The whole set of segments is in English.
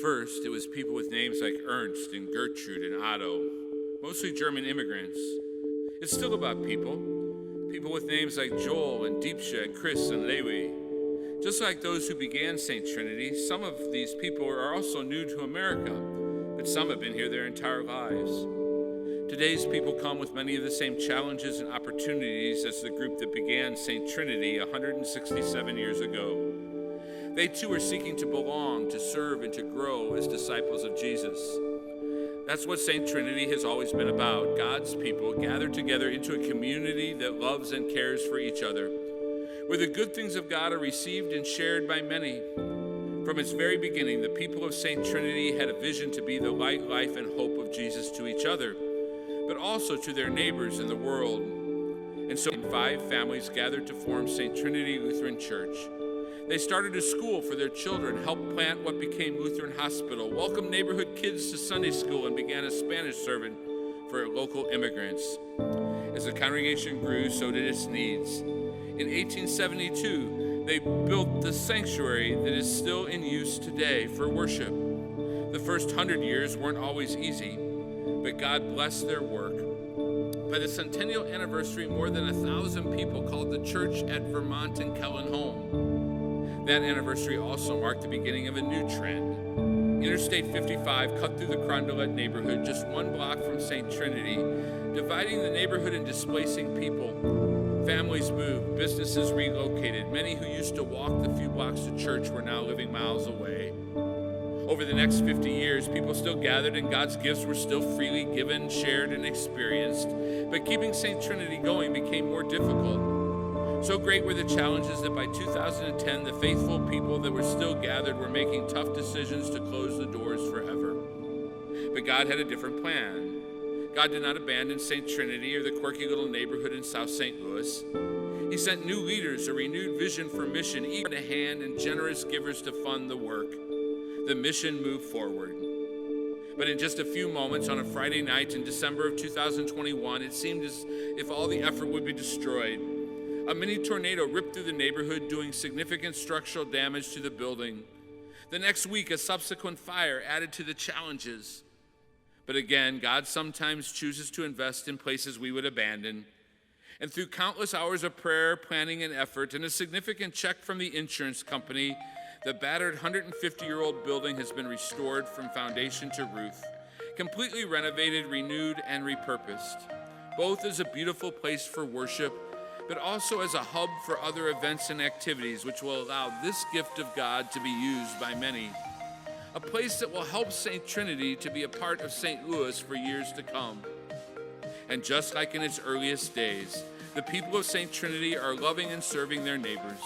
First, it was people with names like Ernst and Gertrude and Otto, mostly German immigrants. It's still about people with names like Joel and Deepsha and Chris and Lewi. Just like those who began Saint Trinity, some of these people are also new to America, but some have been here their entire lives. Today's people come with many of the same challenges and opportunities as the group that began Saint Trinity 167 years ago. They too are seeking to belong, to serve, and to grow as disciples of Jesus. That's what Saint Trinity has always been about, God's people gathered together into a community that loves and cares for each other, where the good things of God are received and shared by many. From its very beginning, the people of Saint Trinity had a vision to be the light, life, and hope of Jesus to each other, but also to their neighbors in the world. And so 5 families gathered to form Saint Trinity Lutheran Church. They started a school for their children, helped plant what became Lutheran Hospital, welcomed neighborhood kids to Sunday school, and began a Spanish sermon for local immigrants. As the congregation grew, so did its needs. In 1872, they built the sanctuary that is still in use today for worship. The first 100 years weren't always easy, but God blessed their work. By the centennial anniversary, more than 1,000 people called the church at Vermont and Koeln home. That anniversary also marked the beginning of a new trend. Interstate 55 cut through the Crondelet neighborhood just 1 block from Saint Trinity, dividing the neighborhood and displacing people. Families moved, businesses relocated. Many who used to walk the few blocks to church were now living miles away. Over the next 50 years, people still gathered and God's gifts were still freely given, shared, and experienced. But keeping Saint Trinity going became more difficult. So great were the challenges that by 2010, the faithful people that were still gathered were making tough decisions to close the doors forever. But God had a different plan. God did not abandon Saint Trinity or the quirky little neighborhood in South St. Louis. He sent new leaders, a renewed vision for mission, eager to hand, and generous givers to fund the work. The mission moved forward. But in just a few moments on a Friday night in December of 2021, it seemed as if all the effort would be destroyed. A mini tornado ripped through the neighborhood, doing significant structural damage to the building. The next week, a subsequent fire added to the challenges. But again, God sometimes chooses to invest in places we would abandon. And through countless hours of prayer, planning, and effort, and a significant check from the insurance company, the battered 150-year-old building has been restored from foundation to roof, completely renovated, renewed, and repurposed, both as a beautiful place for worship, but also as a hub for other events and activities which will allow this gift of God to be used by many. A place that will help Saint Trinity to be a part of St. Louis for years to come. And just like in its earliest days, the people of Saint Trinity are loving and serving their neighbors,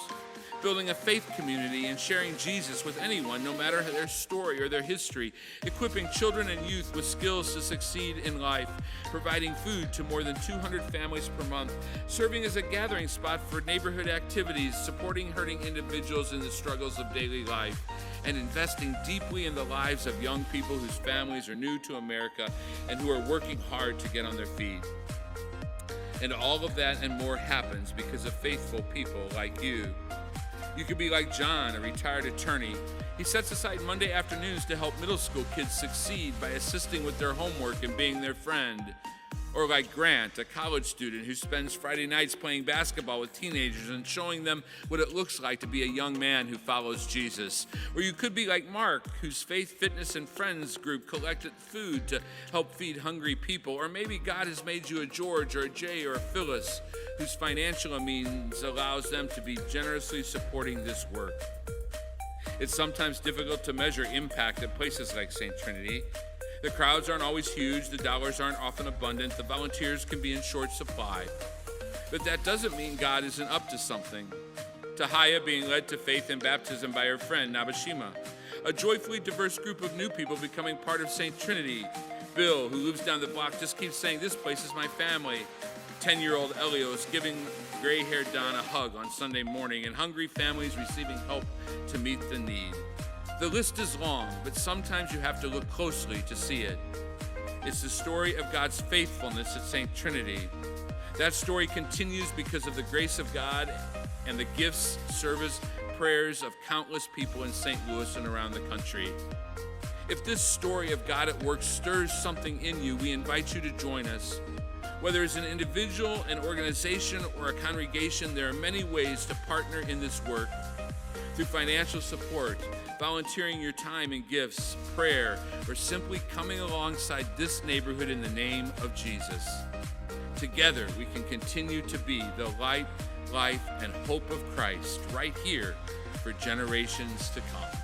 building a faith community and sharing Jesus with anyone, no matter their story or their history, equipping children and youth with skills to succeed in life, providing food to more than 200 families per month, serving as a gathering spot for neighborhood activities, supporting hurting individuals in the struggles of daily life, and investing deeply in the lives of young people whose families are new to America and who are working hard to get on their feet. And all of that and more happens because of faithful people like you. You could be like John, a retired attorney. He sets aside Monday afternoons to help middle school kids succeed by assisting with their homework and being their friend. Or like Grant, a college student who spends Friday nights playing basketball with teenagers and showing them what it looks like to be a young man who follows Jesus. Or you could be like Mark, whose faith, fitness, and friends group collected food to help feed hungry people. Or maybe God has made you a George or a Jay or a Phyllis, whose financial means allows them to be generously supporting this work. It's sometimes difficult to measure impact at places like St. Trinity. The crowds aren't always huge, the dollars aren't often abundant, the volunteers can be in short supply. But that doesn't mean God isn't up to something. Tahaya being led to faith and baptism by her friend Nabashima. A joyfully diverse group of new people becoming part of St. Trinity. Bill, who lives down the block, just keeps saying, "This place is my family." 10-year-old Elios giving gray-haired Don a hug on Sunday morning, and hungry families receiving help to meet the need. The list is long, but sometimes you have to look closely to see it. It's the story of God's faithfulness at St. Trinity. That story continues because of the grace of God and the gifts, service, prayers of countless people in St. Louis and around the country. If this story of God at work stirs something in you, we invite you to join us. Whether it's an individual, an organization, or a congregation, there are many ways to partner in this work. Through financial support, volunteering your time and gifts, prayer, or simply coming alongside this neighborhood in the name of Jesus. Together, we can continue to be the light, life, and hope of Christ right here for generations to come.